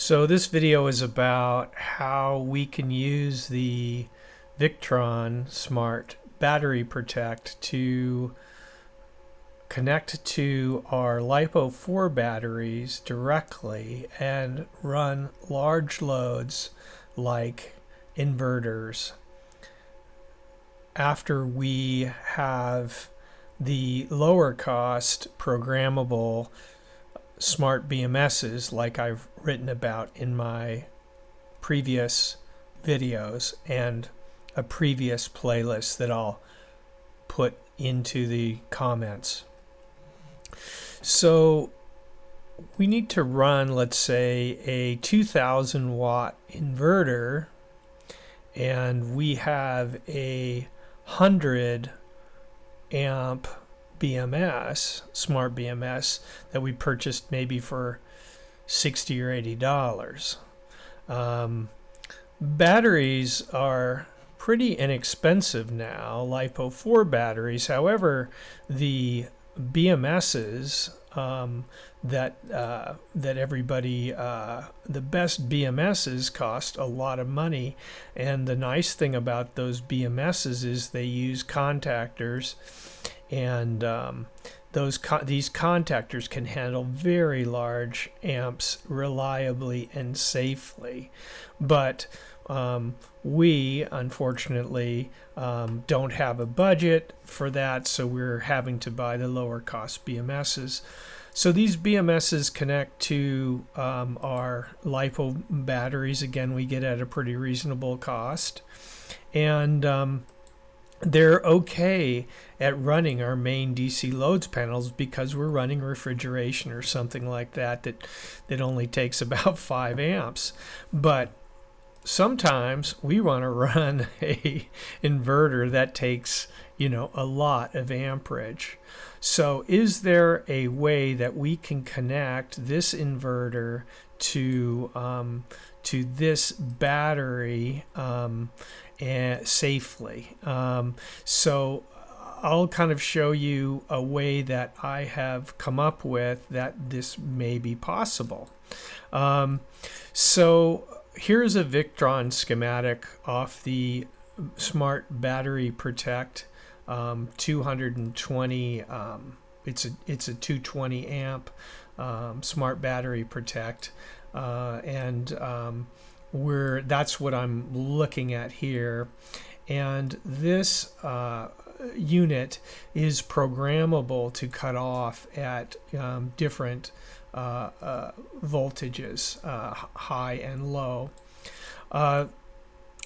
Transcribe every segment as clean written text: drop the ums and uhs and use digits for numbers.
So this video is about how we can use the Victron Smart Battery Protect to connect to our LiFePO4 batteries directly and run large loads like inverters after we have the lower cost programmable smart BMSs like I've written about in my previous videos and a previous playlist that I'll put into the comments. So we need to run, let's say, a 2000 watt inverter, and we have a 100 amp BMS, smart BMS, that we purchased maybe for $60 or $80. Batteries are pretty inexpensive now, LiFePO4 batteries. However, the BMSs that everybody, the best BMSs cost a lot of money, and the nice thing about those BMSs is they use contactors, and these contactors can handle very large amps reliably and safely. But we unfortunately don't have a budget for that, so we're having to buy the lower cost BMSs. So these BMSs connect to our LiFePO batteries. Again, we get at a pretty reasonable cost, and they're okay at running our main DC loads panels because we're running refrigeration or something like that that only takes about 5 amps. But sometimes we want to run a inverter that takes, a lot of amperage. So is there a way that we can connect this inverter to this battery safely? So I'll kind of show you a way that I have come up with that this may be possible. So here's a Victron schematic off the Smart Battery Protect 220. It's a 220 amp Smart Battery Protect, and that's what I'm looking at here. And this unit is programmable to cut off at different voltages, high and low.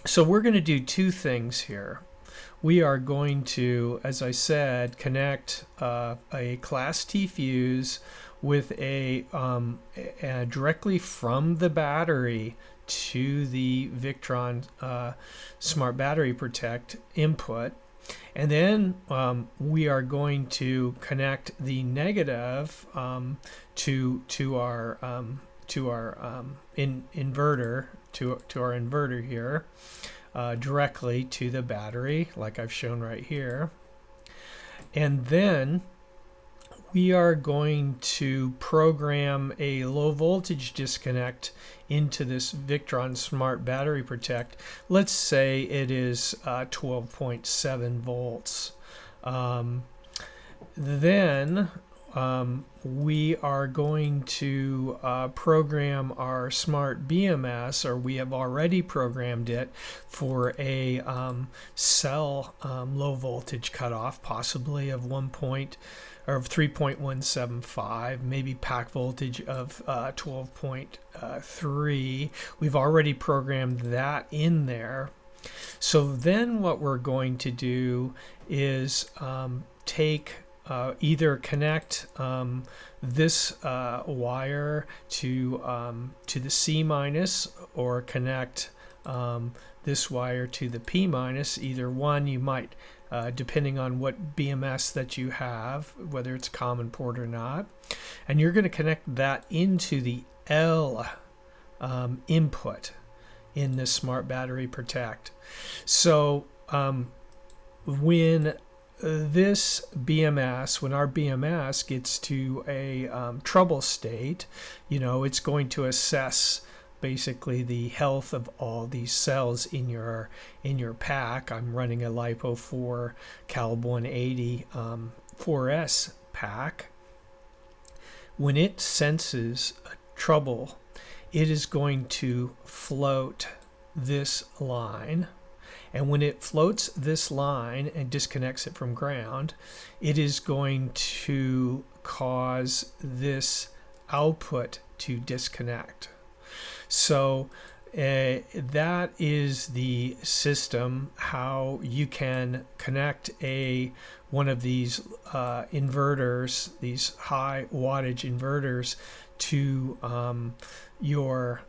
So we're going to do two things here. We are going to, as I said, connect a Class T fuse with directly from the battery to the Victron Smart Battery Protect input, and then we are going to connect the negative to our inverter, to our inverter here, directly to the battery, like I've shown right here. And then we are going to program a low voltage disconnect into this Victron Smart Battery Protect. Let's say it is 12.7 volts. Then we are going to program our Smart BMS, or we have already programmed it, for a cell low voltage cutoff, possibly of 3.175, maybe pack voltage of 12.3. We've already programmed that in there. So then what we're going to do is either connect this wire to the C minus, or connect this wire to the P minus. Either one, you might, depending on what BMS that you have, whether it's common port or not. And you're going to connect that into the L input in this Smart Battery Protect. So when our BMS gets to a trouble state, it's going to assess basically the health of all these cells in your pack. I'm running a LIFEPO4 Calib 180 4S pack. When it senses a trouble, it is going to float this line, and when it floats this line and disconnects it from ground, it is going to cause this output to disconnect. So that is the system, how you can connect one of these inverters, these high wattage inverters, to your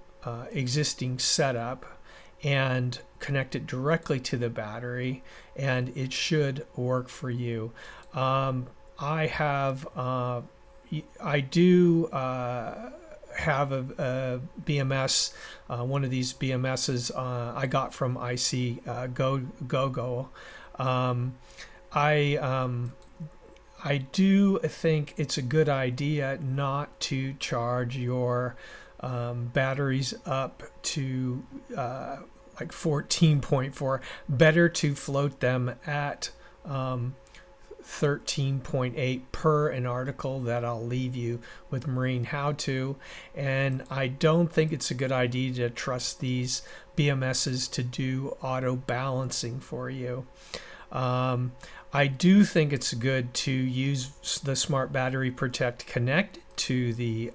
existing setup and connect it directly to the battery, and it should work for you. I do have a BMS, one of these BMSs I got from GOGOGO. I do think it's a good idea not to charge your batteries up to like 14.4. Better to float them at 13.8 per an article that I'll leave you with Marine How To. And I don't think it's a good idea to trust these BMSs to do auto balancing for you. I do think it's good to use the Smart Battery Protect connected to the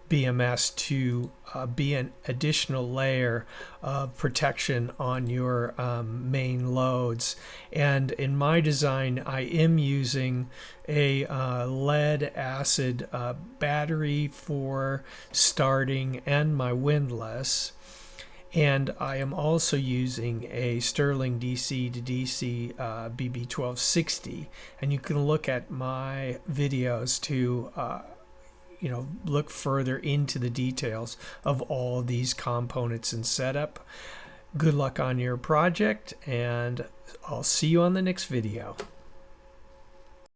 BMS to be an additional layer of protection on your main loads. And in my design, I am using a lead acid battery for starting and my windlass. And I am also using a Sterling DC to DC BB1260. And you can look at my videos to look further into the details of all these components and setup. Good luck on your project, and I'll see you on the next video.